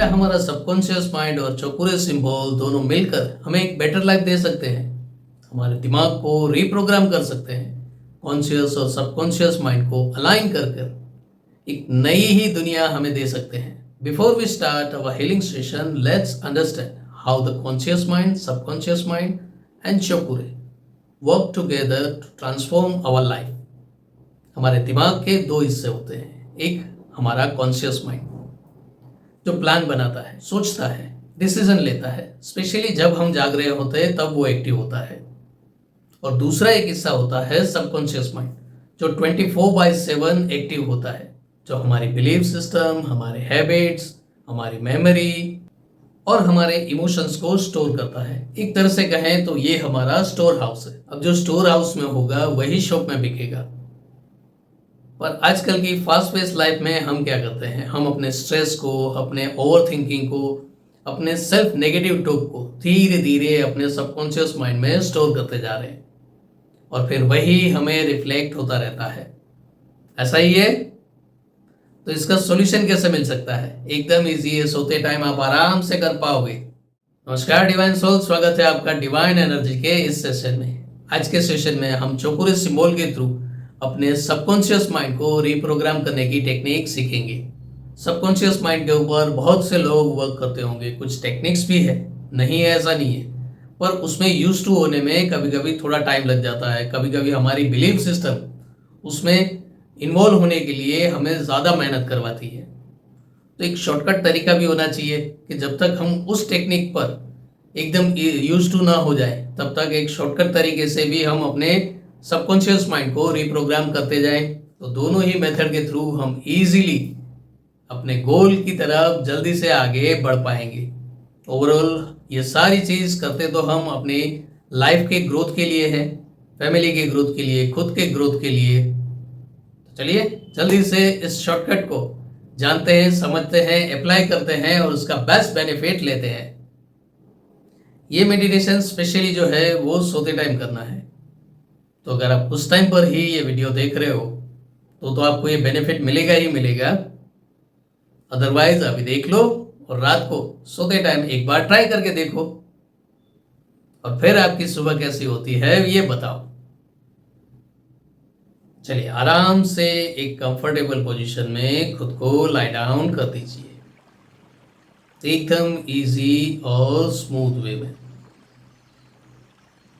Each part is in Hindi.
क्या हमारा सबकॉन्शियस माइंड और चौकुरे सिंबल दोनों मिलकर हमें एक बेटर लाइफ दे सकते हैं? हमारे दिमाग को रीप्रोग्राम कर सकते हैं, कॉन्शियस और सबकॉन्शियस माइंड को अलाइन कर कर एक नई ही दुनिया हमें दे सकते हैं। Before we start our healing session, let's understand how the conscious mind, subconscious mind and चौकुरे work together to transform our life. हमारे दिमाग के दो हिस्से होते हैं। एक हमारा कॉन्शियस माइंड जो प्लान बनाता है, सोचता है, डिसीजन लेता है, स्पेशली जब हम जाग रहे होते हैं तब वो एक्टिव होता है। और दूसरा एक हिस्सा होता है सबकॉन्शियस माइंड जो 24/7 एक्टिव होता है, जो हमारी बिलीफ सिस्टम, हमारे हैबिट्स, हमारी मेमोरी और हमारे इमोशंस को स्टोर करता है। एक तरह से कहें तो ये हमारा स्टोर हाउस है। अब जो स्टोर हाउस में होगा वही शॉप में बिकेगा। पर आजकल की फास्ट पेस लाइफ में हम क्या करते हैं, हम अपने स्ट्रेस को, अपने ओवर थिंकिंग को, अपने सेल्फ नेगेटिव टॉक को धीरे धीरे अपने सबकॉन्शियस माइंड में स्टोर करते जा रहे हैं और फिर वही हमें रिफ्लेक्ट होता रहता है। ऐसा ही है? तो इसका सॉल्यूशन कैसे मिल सकता है? एकदम इजी है, सोते टाइम आप आराम से कर पाओगे। नमस्कार डिवाइन सोल, स्वागत है आपका डिवाइन एनर्जी के इस सेशन में। आज के सेशन में हम चौकुरे सिंबल के थ्रू अपने सबकॉन्शियस माइंड को रिप्रोग्राम करने की टेक्निक सीखेंगे। सबकॉन्शियस माइंड के ऊपर बहुत से लोग वर्क करते होंगे, कुछ टेक्निक्स भी है, नहीं है ऐसा नहीं है, पर उसमें यूज टू होने में कभी कभी थोड़ा टाइम लग जाता है। कभी कभी हमारी बिलीफ सिस्टम उसमें इन्वॉल्व होने के लिए हमें ज़्यादा मेहनत करवाती है। तो एक शॉर्टकट तरीका भी होना चाहिए कि जब तक हम उस टेक्निक पर एकदम यूज टू ना हो जाए तब तक एक शॉर्टकट तरीके से भी हम अपने सबकॉन्शियस माइंड को रिप्रोग्राम करते जाएं। तो दोनों ही मेथड के थ्रू हम इजीली अपने गोल की तरफ जल्दी से आगे बढ़ पाएंगे। ओवरऑल ये सारी चीज़ करते तो हम अपने लाइफ के ग्रोथ के लिए है, फैमिली के ग्रोथ के लिए, खुद के ग्रोथ के लिए। तो चलिए जल्दी से इस शॉर्टकट को जानते हैं, समझते हैं, अप्लाई करते हैं और उसका बेस्ट बेनिफिट लेते हैं। ये मेडिटेशन स्पेशली जो है वो सोते टाइम करना है। तो अगर आप उस टाइम पर ही ये वीडियो देख रहे हो तो आपको ये बेनिफिट मिलेगा ही मिलेगा। अदरवाइज अभी देख लो और रात को सोते टाइम एक बार ट्राई करके देखो और फिर आपकी सुबह कैसी होती है ये बताओ। चलिए आराम से एक कंफर्टेबल पोजीशन में खुद को लाई डाउन कर दीजिए, एकदम इजी और स्मूथ वे में।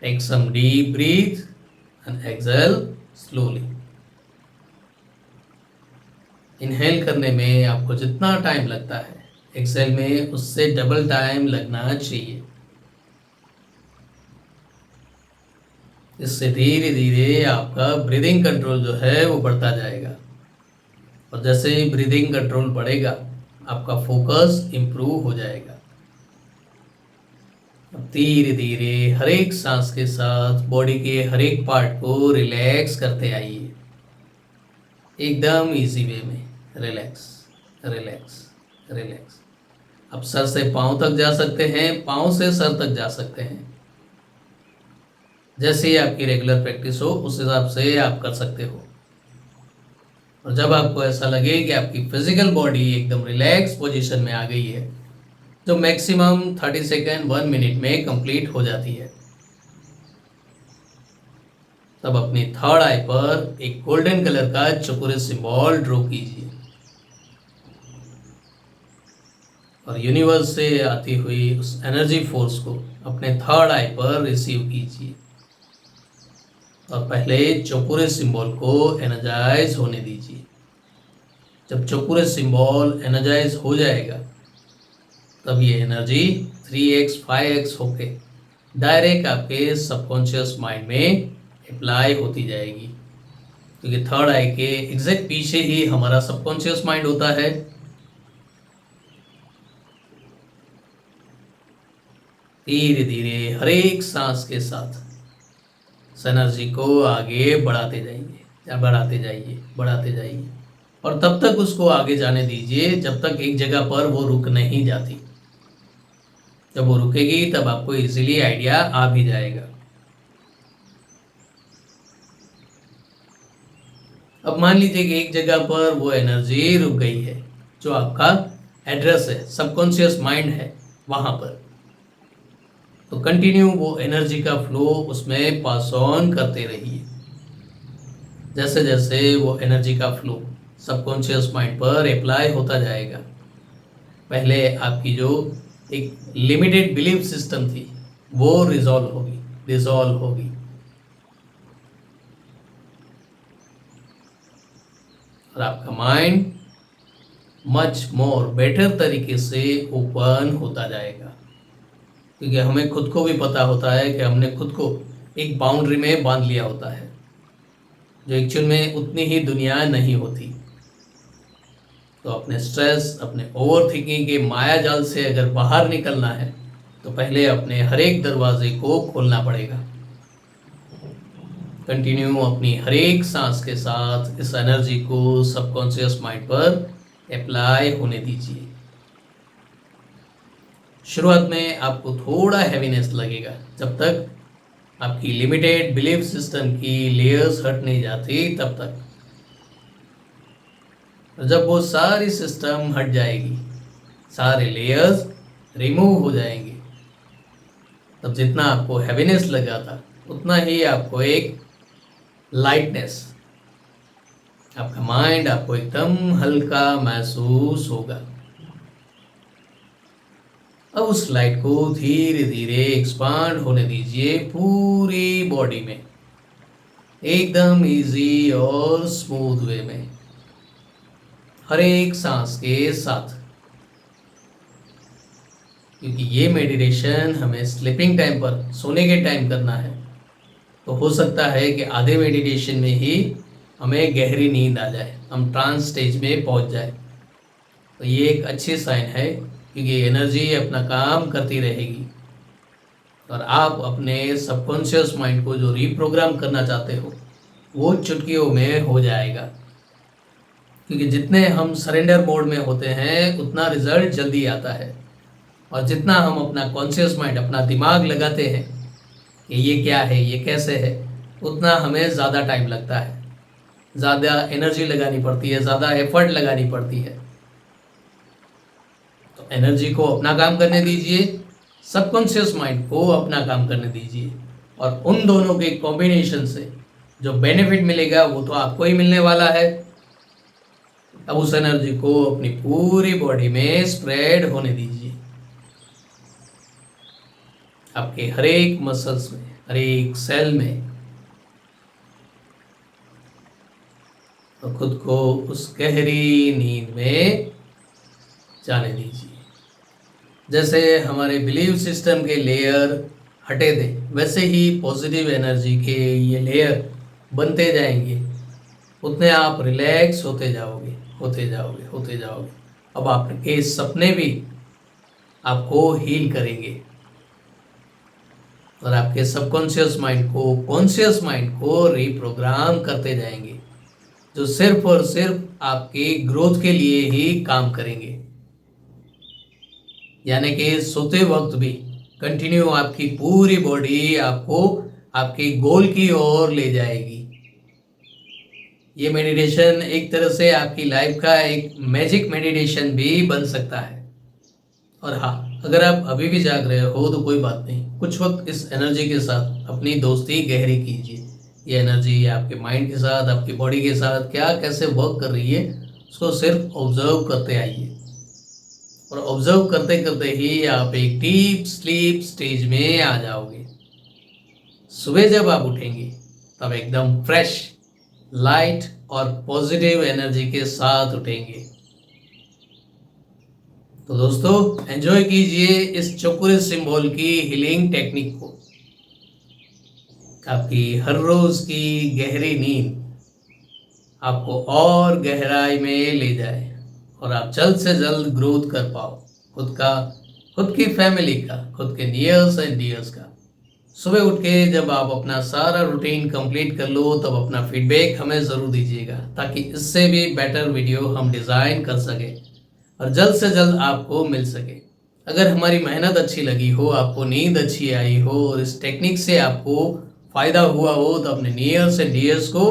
Take some deep breath and exhale slowly। Inhale करने में आपको जितना टाइम लगता है, एक्सेल में उससे डबल टाइम लगना चाहिए। इससे धीरे धीरे आपका ब्रीदिंग कंट्रोल जो है वो बढ़ता जाएगा और जैसे ही ब्रीदिंग कंट्रोल बढ़ेगा आपका फोकस इम्प्रूव हो जाएगा। धीरे धीरे हर एक सांस के साथ बॉडी के हर एक पार्ट को रिलैक्स करते आइए, एकदम इजी वे में। Relax relax relax. अब सर से पाँव तक जा सकते हैं, पाँव से सर तक जा सकते हैं। जैसे ही आपकी रेगुलर प्रैक्टिस हो उस हिसाब से आप कर सकते हो। और जब आपको ऐसा लगे कि आपकी फिजिकल बॉडी एकदम रिलैक्स पोजीशन में आ गई है, जो मैक्सिमम 30 सेकेंड 1 मिनट में कंप्लीट हो जाती है, तब अपनी थर्ड आई पर एक गोल्डन कलर का चौकुरे सिंबल ड्रॉ कीजिए और यूनिवर्स से आती हुई उस एनर्जी फोर्स को अपने थर्ड आई पर रिसीव कीजिए और पहले चौकुरे सिंबल को एनर्जाइज होने दीजिए। जब चौकुरे सिंबल एनर्जाइज हो जाएगा तब ये एनर्जी 3x 5x होके डायरेक्ट आपके सबकॉन्शियस माइंड में अप्लाई होती जाएगी, क्योंकि थर्ड आई के एग्जैक्ट पीछे ही हमारा सबकॉन्शियस माइंड होता है। धीरे धीरे हर एक सांस के साथ इस एनर्जी को आगे बढ़ाते जाइए, बढ़ाते जाइए, बढ़ाते जाइए और तब तक उसको आगे जाने दीजिए जब तक एक जगह पर वो रुक नहीं जाती। जब वो रुकेगी तब आपको इजीली आइडिया आ भी जाएगा। अब मान लीजिए कि एक जगह पर वो एनर्जी रुक गई है, जो आपका एड्रेस है, सबकॉन्शियस माइंड है वहाँ पर। तो कंटिन्यू वो एनर्जी का फ्लो उसमें पास ऑन करते रहिए। जैसे जैसे वो एनर्जी का फ्लो सबकॉन्शियस माइंड पर अप्लाई होता जाएगा, पहले आपकी जो एक लिमिटेड बिलीफ सिस्टम थी वो डिसॉल्व होगी और आपका माइंड मच मोर बेटर तरीके से ओपन होता जाएगा। क्योंकि हमें खुद को भी पता होता है कि हमने खुद को एक बाउंड्री में बांध लिया होता है, जो एक्चुअल में उतनी ही दुनिया नहीं होती। तो अपने स्ट्रेस, अपने ओवर थिंकिंग के माया जाल से अगर बाहर निकलना है तो पहले अपने हर एक दरवाजे को खोलना पड़ेगा। कंटिन्यू अपनी हर एक सांस के साथ इस एनर्जी को सबकॉन्शियस माइंड पर अप्लाई होने दीजिए। शुरुआत में आपको थोड़ा हैवीनेस लगेगा, जब तक आपकी लिमिटेड बिलीफ सिस्टम की लेयर्स हट नहीं जाती तब तक। जब वो सारी सिस्टम हट जाएगी, सारे लेयर्स रिमूव हो जाएंगे, तब जितना आपको हैवीनेस लगा था उतना ही आपको एक लाइटनेस, आपका माइंड आपको एकदम हल्का महसूस होगा। अब उस लाइट को धीरे धीरे एक्सपांड होने दीजिए पूरी बॉडी में, एकदम इजी और स्मूथ वे में, हर एक सांस के साथ। क्योंकि ये मेडिटेशन हमें स्लीपिंग टाइम पर, सोने के टाइम करना है, तो हो सकता है कि आधे मेडिटेशन में ही हमें गहरी नींद आ जाए, हम ट्रांस स्टेज में पहुंच जाए। तो ये एक अच्छी साइन है, क्योंकि एनर्जी अपना काम करती रहेगी और आप अपने सबकॉन्शियस माइंड को जो रीप्रोग्राम करना चाहते हो वो चुटकियों में हो जाएगा। क्योंकि जितने हम सरेंडर मोड में होते हैं उतना रिजल्ट जल्दी आता है, और जितना हम अपना कॉन्शियस माइंड, अपना दिमाग लगाते हैं कि ये क्या है, ये कैसे है, उतना हमें ज़्यादा टाइम लगता है, ज़्यादा एनर्जी लगानी पड़ती है, ज़्यादा एफर्ट लगानी पड़ती है। तो एनर्जी को अपना काम करने दीजिए, सबकॉन्शियस माइंड को अपना काम करने दीजिए, और उन दोनों के कॉम्बिनेशन से जो बेनिफिट मिलेगा वो तो आपको ही मिलने वाला है। अब उस एनर्जी को अपनी पूरी बॉडी में स्प्रेड होने दीजिए, आपके हर एक मसल्स में, हर एक सेल में, और खुद को उस गहरी नींद में जाने दीजिए। जैसे हमारे बिलीव सिस्टम के लेयर हटे थे, वैसे ही पॉजिटिव एनर्जी के ये लेयर बनते जाएंगे, उतने आप रिलैक्स होते जाओगे। अब आपके सपने भी आपको हील करेंगे और आपके सबकॉन्शियस माइंड को कॉन्शियस माइंड को रीप्रोग्राम करते जाएंगे, जो सिर्फ और सिर्फ आपके ग्रोथ के लिए ही काम करेंगे। यानी कि सोते वक्त भी कंटिन्यू आपकी पूरी बॉडी आपको आपके गोल की ओर ले जाएगी। ये मेडिटेशन एक तरह से आपकी लाइफ का एक मैजिक मेडिटेशन भी बन सकता है। और हाँ, अगर आप अभी भी जाग रहे हो तो कोई बात नहीं, कुछ वक्त इस एनर्जी के साथ अपनी दोस्ती गहरी कीजिए। ये एनर्जी आपके माइंड के साथ, आपकी बॉडी के साथ क्या कैसे वर्क कर रही है, उसको सिर्फ ऑब्जर्व करते आइए, और ऑब्जर्व करते करते ही आप एक डीप स्लीप स्टेज में आ जाओगे। सुबह जब आप उठेंगे तब एकदम फ्रेश, लाइट और पॉजिटिव एनर्जी के साथ उठेंगे। तो दोस्तों, एंजॉय कीजिए इस चौकुरे सिंबल की हीलिंग टेक्निक को। आपकी हर रोज की गहरी नींद आपको और गहराई में ले जाए और आप जल्द से जल्द ग्रोथ कर पाओ, खुद की फैमिली का, खुद के नियर्स एंड डियर्स का। सुबह उठ के जब आप अपना सारा रूटीन कंप्लीट कर लो तब अपना फीडबैक हमें ज़रूर दीजिएगा, ताकि इससे भी बेटर वीडियो हम डिज़ाइन कर सके और जल्द से जल्द आपको मिल सके। अगर हमारी मेहनत अच्छी लगी हो, आपको नींद अच्छी आई हो और इस टेक्निक से आपको फ़ायदा हुआ हो, तो अपने नियर्स एंड डियर्स को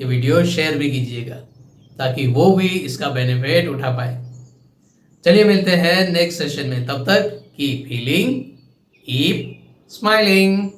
ये वीडियो शेयर भी कीजिएगा, ताकि वो भी इसका बेनिफिट उठा पाए। चलिए मिलते हैं नेक्स्ट सेशन में, तब तक कीप हीलिंग, कीप स्माइलिंग।